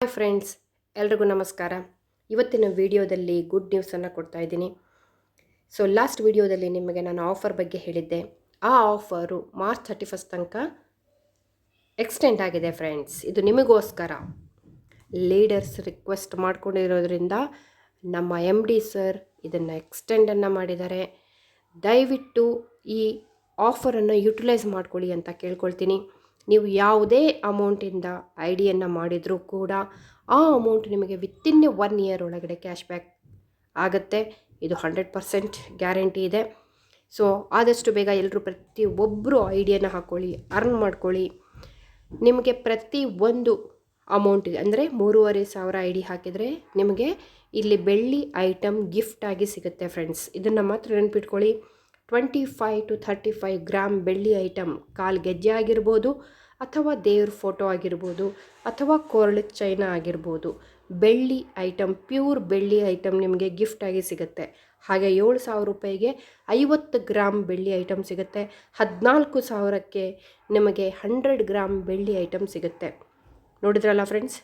Hi friends, ಎಲ್ರಿಗೂ ನಮಸ್ಕಾರ. ಇವತ್ತಿನ ವಿಡಿಯೋದಲ್ಲಿ ಗುಡ್ ನ್ಯೂಸನ್ನು ಕೊಡ್ತಾ ಇದ್ದೀನಿ. ಸೊ ಲಾಸ್ಟ್ ವಿಡಿಯೋದಲ್ಲಿ ನಿಮಗೆ ನಾನು ಆಫರ್ ಬಗ್ಗೆ ಹೇಳಿದ್ದೆ. ಆ ಆಫರು ಮಾರ್ಚ್ 31 ತನಕ ಎಕ್ಸ್ಟೆಂಡ್ ಆಗಿದೆ ಫ್ರೆಂಡ್ಸ್. ಇದು ನಿಮಗೋಸ್ಕರ ಲೀಡರ್ಸ್ ರಿಕ್ವೆಸ್ಟ್ ಮಾಡ್ಕೊಂಡಿರೋದ್ರಿಂದ ನಮ್ಮ MD ಸರ್ ಇದನ್ನು ಎಕ್ಸ್ಟೆಂಡನ್ನು ಮಾಡಿದ್ದಾರೆ. ದಯವಿಟ್ಟು ಈ ಆಫರನ್ನು ಯುಟಿಲೈಸ್ ಮಾಡ್ಕೊಳ್ಳಿ ಅಂತ ಕೇಳ್ಕೊಳ್ತೀನಿ. ನೀವು ಯಾವುದೇ ಅಮೌಂಟಿಂದ ಐಡಿಯನ್ನು ಮಾಡಿದರೂ ಕೂಡ ಆ ಅಮೌಂಟ್ ನಿಮಗೆ ವಿತಿನ್ 1 ಇಯರ್ ಒಳಗಡೆ ಕ್ಯಾಶ್ ಬ್ಯಾಕ್ ಆಗುತ್ತೆ. ಇದು 100% ಗ್ಯಾರಂಟಿ ಇದೆ. ಸೊ ಆದಷ್ಟು ಬೇಗ ಎಲ್ಲರೂ ಪ್ರತಿಯೊಬ್ಬರು ಐಡಿಯನ್ನು ಹಾಕ್ಕೊಳ್ಳಿ, ಅರ್ನ್ ಮಾಡ್ಕೊಳ್ಳಿ. ನಿಮಗೆ ಪ್ರತಿ ಒಂದು ಅಮೌಂಟಿಗೆ ಅಂದರೆ 3,500 ID ಹಾಕಿದರೆ ನಿಮಗೆ ಇಲ್ಲಿ ಬೆಳ್ಳಿ ಐಟಮ್ ಗಿಫ್ಟಾಗಿ ಸಿಗುತ್ತೆ ಫ್ರೆಂಡ್ಸ್. ಇದನ್ನು ಮಾತ್ರ ನೆನಪಿಟ್ಕೊಳ್ಳಿ. 25 to 35 ಗ್ರಾಮ್ ಬೆಳ್ಳಿ ಐಟಮ್, ಕಾಲು ಗೆಜ್ಜೆ ಆಗಿರ್ಬೋದು ಅಥವಾ ದೇವ್ರ ಫೋಟೋ ಆಗಿರ್ಬೋದು ಅಥವಾ ಕೋರಳದ ಚೈನ ಆಗಿರ್ಬೋದು, ಬೆಳ್ಳಿ ಐಟಮ್, ಪ್ಯೂರ್ ಬೆಳ್ಳಿ ಐಟಮ್ ನಿಮಗೆ ಗಿಫ್ಟಾಗಿ ಸಿಗುತ್ತೆ. ಹಾಗೆ 7,000 ರೂಪಾಯಿಗೆ 50 ಗ್ರಾಮ್ ಬೆಳ್ಳಿ ಐಟಮ್ ಸಿಗುತ್ತೆ. 14,000ಕ್ಕೆ ನಿಮಗೆ 100 ಗ್ರಾಮ್ ಬೆಳ್ಳಿ ಐಟಮ್ ಸಿಗುತ್ತೆ. ನೋಡಿದ್ರಲ್ಲ ಫ್ರೆಂಡ್ಸ್,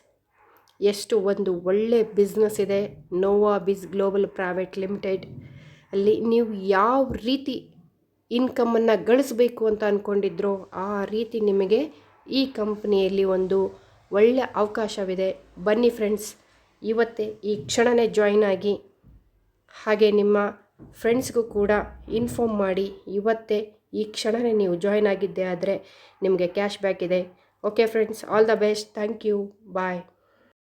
ಎಷ್ಟು ಒಂದು ಒಳ್ಳೆ ಬಿಸ್ನೆಸ್ ಇದೆ. ನೋವಾ ಬಿಸ್ ಗ್ಲೋಬಲ್ ಪ್ರೈವೇಟ್ ಲಿಮಿಟೆಡ್ ಅಲ್ಲಿ ನೀವು ಯಾವ ರೀತಿ ಇನ್ಕಮನ್ನು ಗಳಿಸಬೇಕು ಅಂತ ಅಂದ್ಕೊಂಡಿದ್ರೋ ಆ ರೀತಿ ನಿಮಗೆ ಈ ಕಂಪ್ನಿಯಲ್ಲಿ ಒಂದು ಒಳ್ಳೆಯ ಅವಕಾಶವಿದೆ. ಬನ್ನಿ ಫ್ರೆಂಡ್ಸ್, ಇವತ್ತೇ ಈ ಕ್ಷಣನೇ ಜಾಯಿನ್ ಆಗಿ, ಹಾಗೆ ನಿಮ್ಮ ಫ್ರೆಂಡ್ಸ್ಗೂ ಕೂಡ ಇನ್ಫಾರ್ಮ್ ಮಾಡಿ. ಇವತ್ತೇ ಈ ಕ್ಷಣನೇ ನೀವು ಜಾಯಿನ್ ಆಗಿದ್ದೆ ಆದರೆ ನಿಮಗೆ ಕ್ಯಾಶ್ ಬ್ಯಾಕ್ ಇದೆ. Okay friends, all the best. Thank you. Bye.